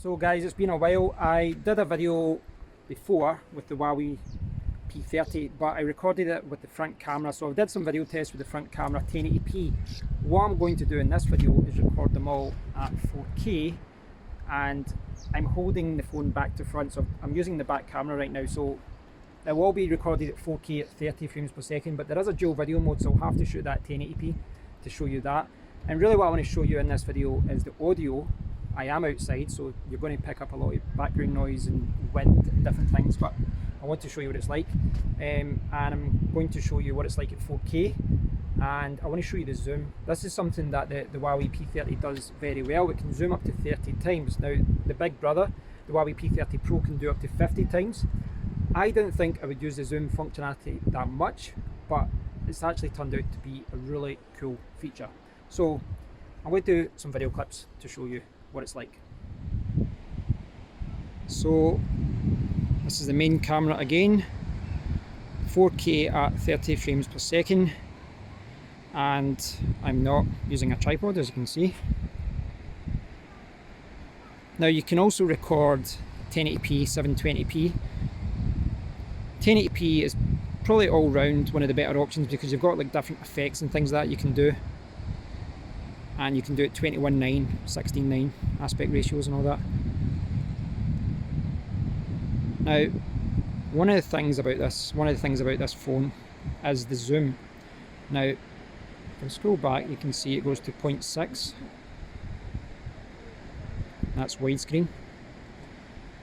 So guys, it's been a while. I did a video before with the Huawei P30, but I recorded it with the front camera. So I did some video tests with the front camera, 1080p. What I'm going to do in this video is record them all at 4K, and I'm holding the phone back to front, so I'm using the back camera right now. So it will be recorded at 4K at 30 frames per second, but there is a dual video mode, so I'll have to shoot that at 1080p to show you that. And really what I want to show you in this video is the audio. I am outside, so you're going to pick up a lot of background noise and wind and different things, but I want to show you what it's like. And I'm going to show you what it's like at 4K, and I want to show you the zoom. This is something that the Huawei P30 does very well. It can zoom up to 30 times. Now, the big brother, the Huawei P30 Pro, can do up to 50 times. I didn't think I would use the zoom functionality that much, but it's actually turned out to be a really cool feature. So I'm going to do some video clips to show you what it's like. So this is the main camera again, 4K at 30 frames per second, and I'm not using a tripod, as you can see. Now you can also record 1080p, 720p. 1080p is probably all round one of the better options because you've got like different effects and things that you can do. And you can do it 21:9, 16:9 aspect ratios and all that. Now, one of the things about this phone is the zoom. Now, if I scroll back, you can see it goes to 0.6. That's widescreen,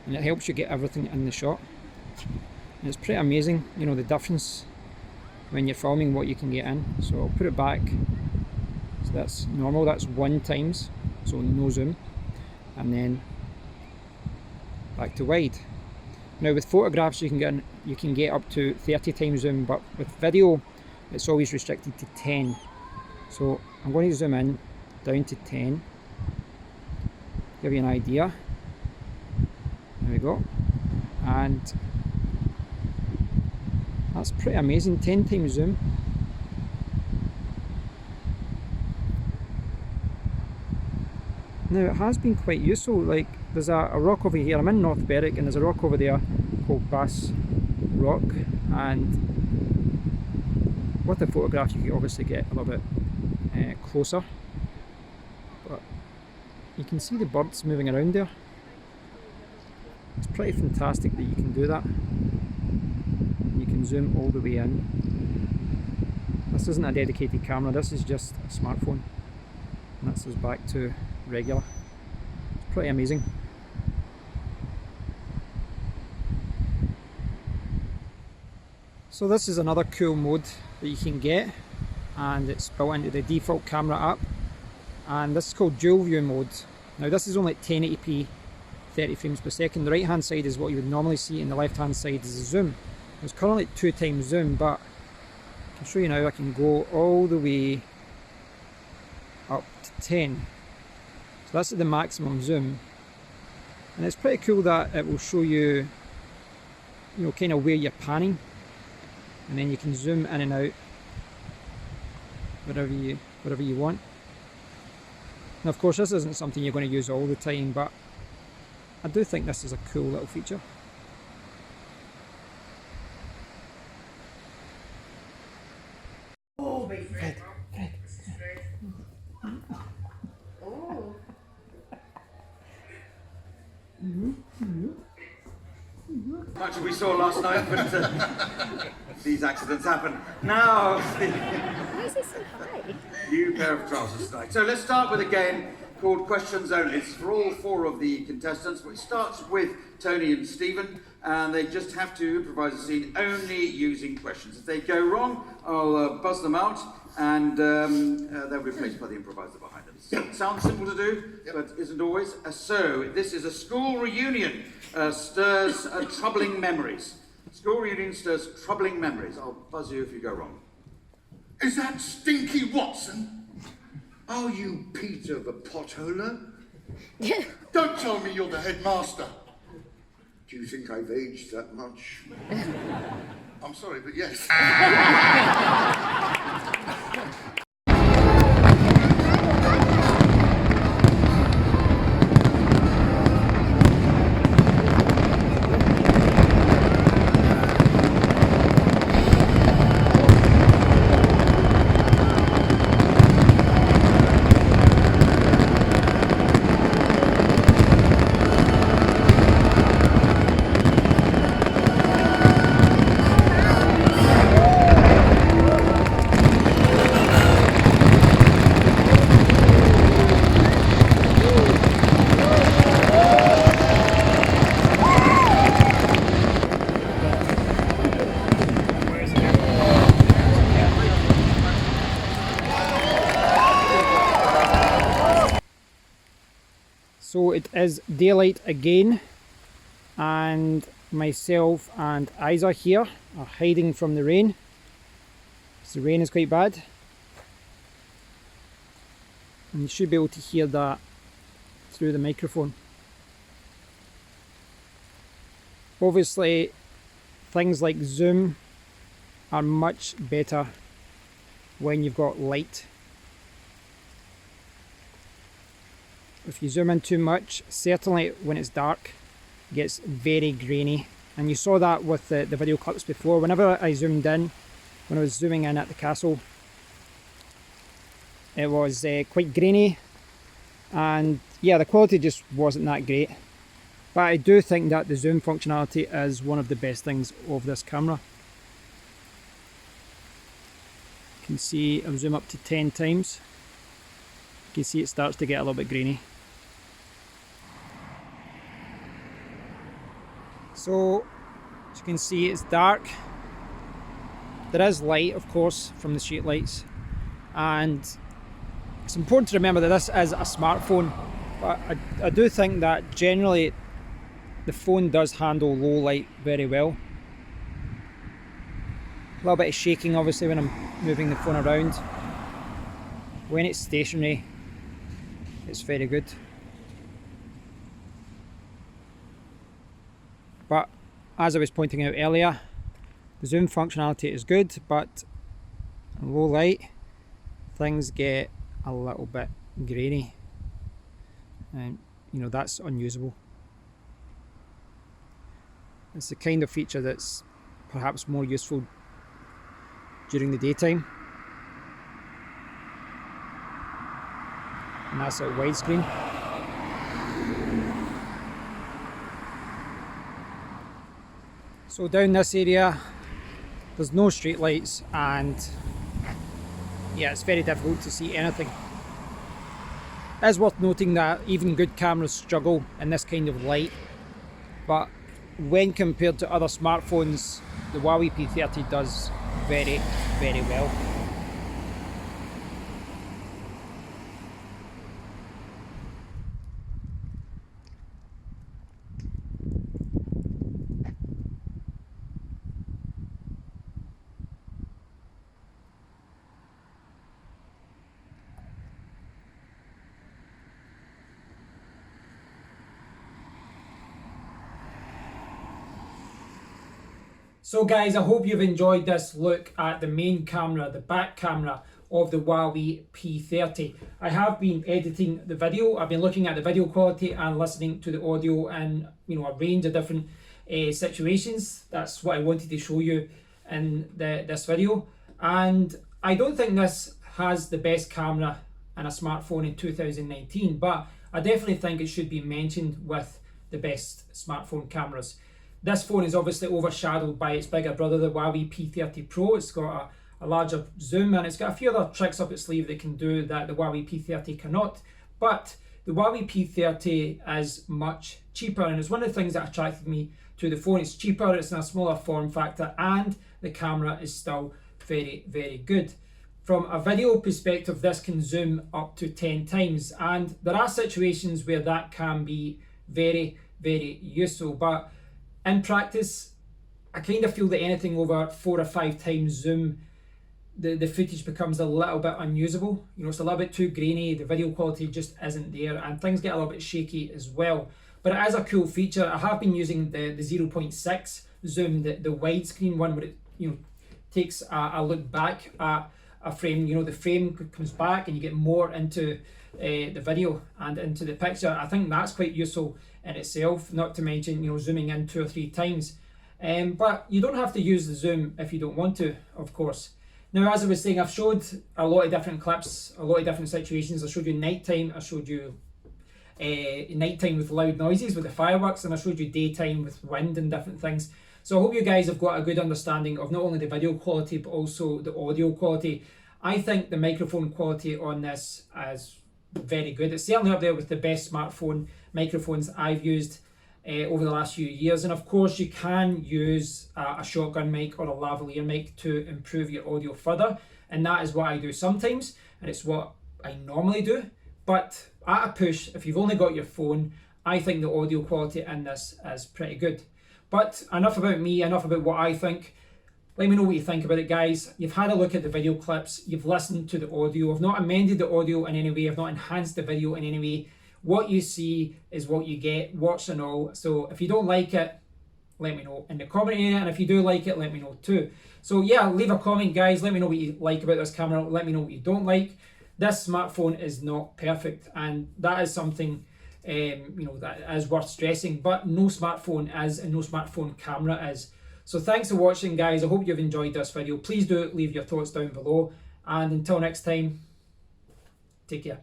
and it helps you get everything in the shot. And it's pretty amazing, you know, the difference when you're filming what you can get in. So I'll put it back. So that's normal, that's 1 times, so no zoom, and then back to wide. Now with photographs you can get up to 30 times zoom, but with video it's always restricted to 10. So I'm going to zoom in down to 10, give you an idea. There we go, and that's pretty amazing, 10 times zoom. Now it has been quite useful. Like there's a rock over here, I'm in North Berwick, and there's a rock over there called Bass Rock, and with the photograph you can obviously get a little bit closer, but you can see the birds moving around there. It's pretty fantastic that you can do that. You can zoom all the way in. This isn't a dedicated camera, this is just a smartphone, and this is back to regular. It's pretty amazing. So this is another cool mode that you can get, and it's built into the default camera app, and this is called dual view mode. Now this is only at 1080p 30 frames per second. The right hand side is what you would normally see, and the left hand side is the zoom. It's currently at 2 times zoom, but I can show you now. I can go all the way up to 10. So that's at the maximum zoom, and it's pretty cool that it will show you, you know, kind of where you're panning, and then you can zoom in and out wherever you want. Now of course this isn't something you're going to use all the time, but I do think this is a cool little feature. Oh, Fred. Much as we saw last night, but these accidents happen. Now, Why is it so high? new pair of trousers tonight. So let's start with a game called Questions Only. It's for all 4 of the contestants. It starts with Tony and Stephen, and they just have to improvise a scene only using questions. If they go wrong, I'll buzz them out, and they'll be replaced by the improviser behind them. So, sounds simple to do, but isn't always. So this is a school reunion, stirs troubling memories. School reunion stirs troubling memories. I'll buzz you if you go wrong. Is that Stinky Watson? Are you Peter the Potholer? Don't tell me you're the headmaster. Do you think I've aged that much? I'm sorry, but yes. So it is daylight again, and myself and Isa here are hiding from the rain, because the rain is quite bad. And you should be able to hear that through the microphone. Obviously, things like zoom are much better when you've got light. If you zoom in too much, certainly when it's dark, it gets very grainy. And you saw that with the video clips before. Whenever I zoomed in, when I was zooming in at the castle, it was quite grainy, and yeah, the quality just wasn't that great. But I do think that the zoom functionality is one of the best things of this camera. You can see I'll zoom up to 10 times. You can see it starts to get a little bit grainy. So, as you can see, it's dark. There is light, of course, from the street lights, and it's important to remember that this is a smartphone, but I do think that generally the phone does handle low light very well. A little bit of shaking obviously when I'm moving the phone around. When it's stationary, it's very good. But as I was pointing out earlier, the zoom functionality is good, but in low light things get a little bit grainy, and you know, that's unusable. It's the kind of feature that's perhaps more useful during the daytime, and that's at widescreen. So down this area there's no street lights, and yeah, it's very difficult to see anything. It is worth noting that even good cameras struggle in this kind of light, but when compared to other smartphones, the Huawei P30 does very, very well. So guys, I hope you've enjoyed this look at the main camera, the back camera of the Huawei P30. I have been editing the video. I've been looking at the video quality and listening to the audio in, you know, a range of different situations. That's what I wanted to show you in this video. And I don't think this has the best camera in a smartphone in 2019, but I definitely think it should be mentioned with the best smartphone cameras. This phone is obviously overshadowed by its bigger brother, the Huawei P30 Pro. It's got a larger zoom, and it's got a few other tricks up its sleeve that can do that the Huawei P30 cannot. But the Huawei P30 is much cheaper, and it's one of the things that attracted me to the phone. It's cheaper, it's in a smaller form factor, and the camera is still very, very good. From a video perspective, this can zoom up to 10 times, and there are situations where that can be very, very useful. But in practice, I kind of feel that anything over 4 or 5 times zoom, the footage becomes a little bit unusable. You know, it's a little bit too grainy, the video quality just isn't there, and things get a little bit shaky as well. But it is a cool feature. I have been using the 0.6 zoom, the widescreen one, where it, you know, takes a look back at a frame. You know, the frame comes back and you get more into the video and into the picture. I think that's quite useful in itself, not to mention, you know, zooming in 2 or 3 times. But you don't have to use the zoom if you don't want to, of course. Now, as I was saying, I've showed a lot of different clips, a lot of different situations. I showed you nighttime, I showed you nighttime with loud noises with the fireworks, and I showed you daytime with wind and different things. So I hope you guys have got a good understanding of not only the video quality but also the audio quality. I think the microphone quality on this is very good. It's certainly up there with the best smartphone microphones I've used over the last few years. And of course, you can use a shotgun mic or a lavalier mic to improve your audio further, and that is what I do sometimes, and it's what I normally do. But at a push, if you've only got your phone, I think the audio quality in this is pretty good. But enough about me, enough about what I think. Let me know what you think about it, guys. You've had a look at the video clips, you've listened to the audio. I've not amended the audio in any way, I've not enhanced the video in any way. What you see is what you get, watch and all. So if you don't like it, let me know in the comment area, and if you do like it, let me know too. So yeah, leave a comment, guys. Let me know what you like about this camera, let me know what you don't like. This smartphone is not perfect, and that is something that is worth stressing, but no smartphone is, and no smartphone camera is. So thanks for watching, guys. I hope you've enjoyed this video. Please do leave your thoughts down below, and until next time, take care.